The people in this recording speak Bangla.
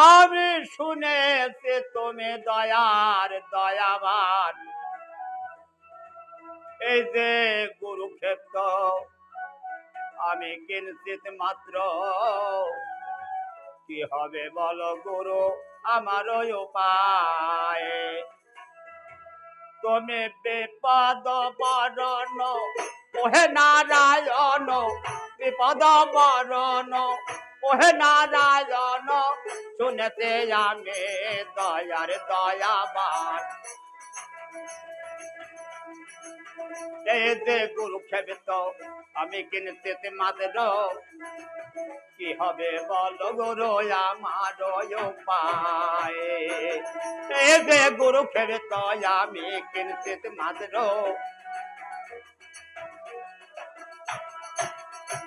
আমি শুনেছি তুমি দয়ার দয়াবান। এই যে গুরুক্ষেত্র আমি কিঞ্চিত মাত্র, কি হবে বলো গুরু আমার উপায়। তুমি বিপদ বরণ ওহে নারায়ণ, বিপদ বরণ ওহে নারায়ণ, শুনেতে আমি দয়ার দয়াবান। এই যে গুরুক্ষেত্র আমি কিঞ্চিত মাত্র, কি হবে বলো গুরু আমার উপায়। এই যে গুরুক্ষেত্র আমি কিঞ্চিত মাত্র,